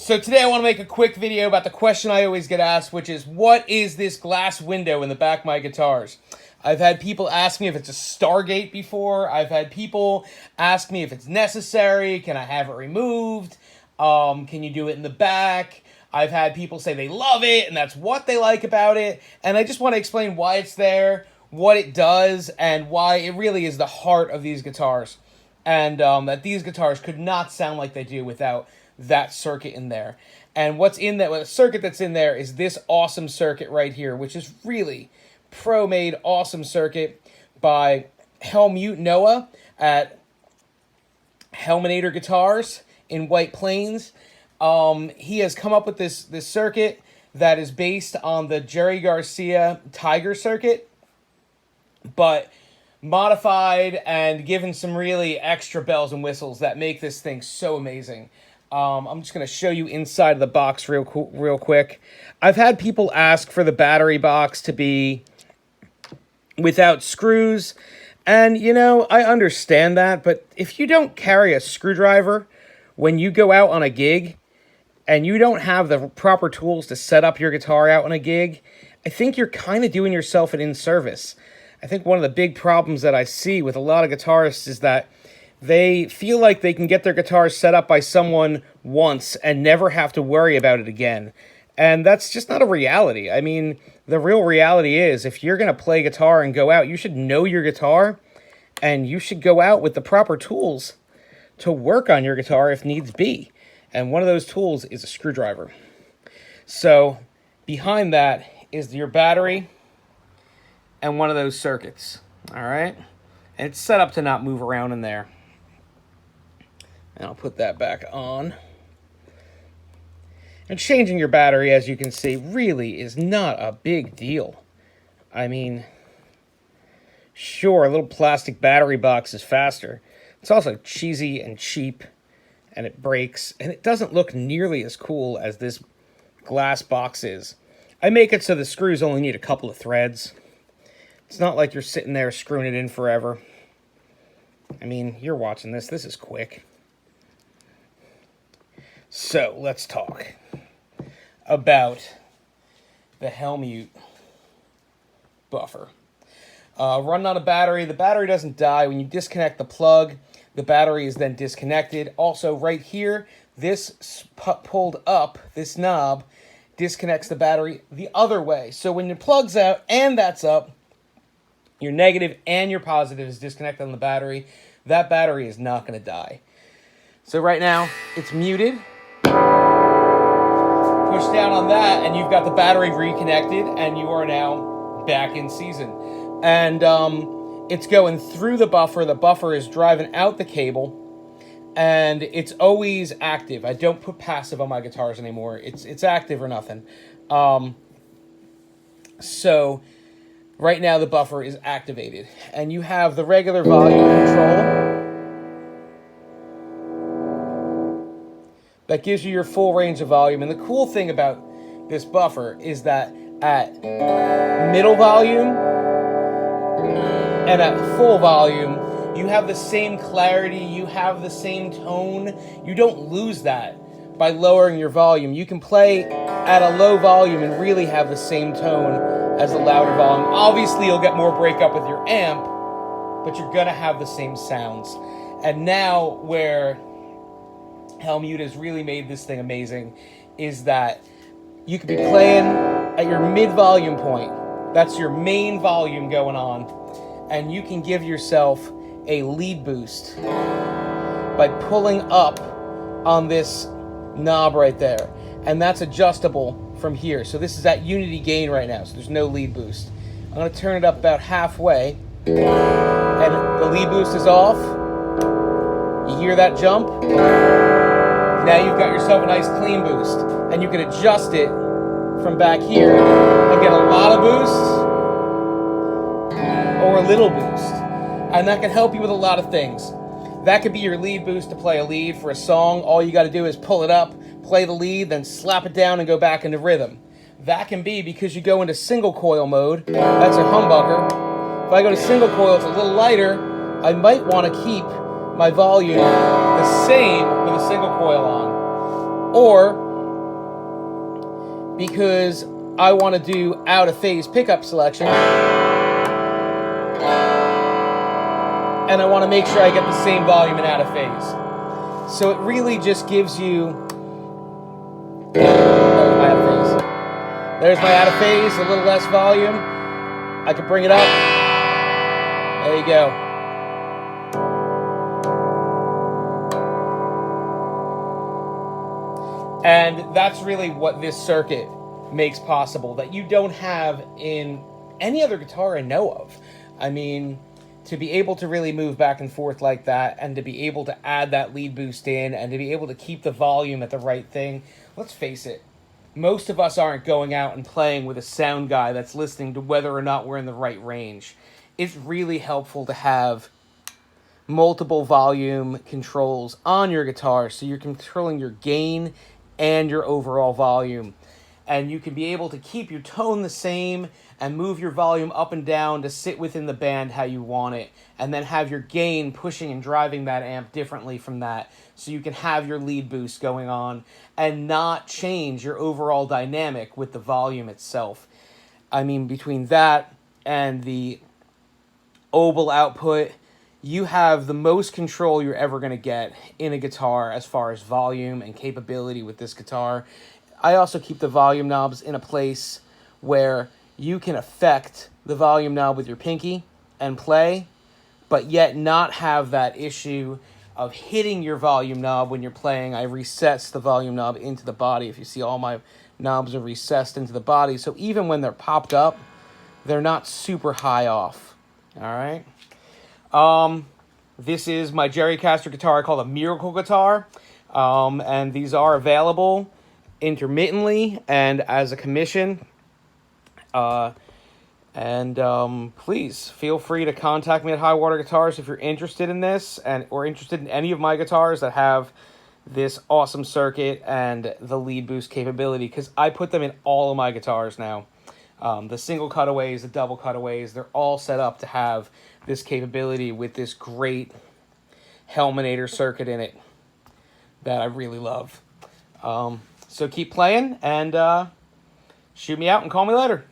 So today I want to make a quick video about the question I always get asked, which is, what is this glass window in the back of my guitars? I've had people ask me if it's a Stargate before. I've had people ask me if it's necessary. Can I have it removed? Can you do it in the back? I've had people say they love it and that's what they like about it. And I just want to explain why it's there, what it does, and why it really is the heart of these guitars. And that these guitars could not sound like they do without that circuit in there. And what's in that, well, the circuit that's in there is this awesome circuit right here, which is really pro-made awesome circuit by Helmut Noah at Helminator Guitars in White Plains. He has come up with this circuit that is based on the Jerry Garcia Tiger circuit, but modified and given some really extra bells and whistles that make this thing so amazing. I'm just going to show you inside of the box real quick. I've had people ask for the battery box to be without screws, and you know, I understand that, but if you don't carry a screwdriver when you go out on a gig and you don't have the proper tools to set up your guitar out on a gig, I think you're kind of doing yourself an in-service. I think one of the big problems that I see with a lot of guitarists is that they feel like they can get their guitars set up by someone once and never have to worry about it again. And that's just not a reality. I mean, the real reality is, if you're going to play guitar and go out, you should know your guitar, and you should go out with the proper tools to work on your guitar if needs be. And one of those tools is a screwdriver. So behind that is your battery and one of those circuits. All right? And it's set up to not move around in there. And I'll put that back on. And changing your battery, as you can see, really is not a big deal. I mean, sure, a little plastic battery box is faster. It's also cheesy and cheap, and it breaks, and it doesn't look nearly as cool as this glass box is. I make it so the screws only need a couple of threads. It's not like you're sitting there screwing it in forever. I mean, you're watching this. This is quick. So, let's talk about the Helmut buffer. Running on a battery. The battery doesn't die. When you disconnect the plug, the battery is then disconnected. Also, right here, this pulled up, this knob, disconnects the battery the other way. So when your plug's out and that's up, your negative and your positive is disconnected on the battery. That battery is not going to die. So right now, it's muted. Push down on that, and you've got the battery reconnected, and you are now back in season. And it's going through the buffer. The buffer is driving out the cable, and it's always active. I don't put passive on my guitars anymore. It's active or nothing. So right now the buffer is activated, and you have the regular volume control that gives you your full range of volume. And the cool thing about this buffer is that at middle volume and at full volume, you have the same clarity, you have the same tone. You don't lose that by lowering your volume. You can play at a low volume and really have the same tone as a louder volume. Obviously, you'll get more breakup with your amp, but you're gonna have the same sounds. And now where Helmut has really made this thing amazing is that you could be playing at your mid-volume point. That's your main volume going on. And you can give yourself a lead boost by pulling up on this knob right there. And that's adjustable from here. So this is at unity gain right now, so there's no lead boost. I'm going to turn it up about halfway, and the lead boost is off. You hear that jump? Now you've got yourself a nice clean boost, and you can adjust it from back here and get a lot of boost or a little boost. And that can help you with a lot of things. That could be your lead boost to play a lead for a song. All you got to do is pull it up, play the lead, then slap it down and go back into rhythm. That can be because you go into single coil mode. That's a humbucker. If I go to single coil, it's a little lighter. I might want to keep my volume the same with a single coil on. Or because I want to do out of phase pickup selection. And I want to make sure I get the same volume in out of phase. So it really just gives you... There's my out of phase. There's my out of phase, a little less volume. I can bring it up. There you go. And that's really what this circuit makes possible, that you don't have in any other guitar I know of. I mean, to be able to really move back and forth like that, and to be able to add that lead boost in, and to be able to keep the volume at the right thing. Let's face it, most of us aren't going out and playing with a sound guy that's listening to whether or not we're in the right range. It's really helpful to have multiple volume controls on your guitar, so you're controlling your gain and your overall volume. And you can be able to keep your tone the same and move your volume up and down to sit within the band how you want it. And then have your gain pushing and driving that amp differently from that. So you can have your lead boost going on and not change your overall dynamic with the volume itself. I mean, between that and the OBEL output, you have the most control you're ever going to get in a guitar as far as volume and capability with this guitar. I also keep the volume knobs in a place where you can affect the volume knob with your pinky and play, but yet not have that issue of hitting your volume knob when you're playing. I recess the volume knob into the body. If you see, all my knobs are recessed into the body, so even when they're popped up, they're not super high off. All right. This is my Jerrycaster guitar I call the Miracle Guitar, and these are available intermittently and as a commission. Please feel free to contact me at Highwater Guitars if you're interested in this or interested in any of my guitars that have this awesome circuit and the lead boost capability, because I put them in all of my guitars now. The single cutaways, the double cutaways, they're all set up to have this capability with this great Helminator circuit in it that I really love. So keep playing and shoot me out and call me later.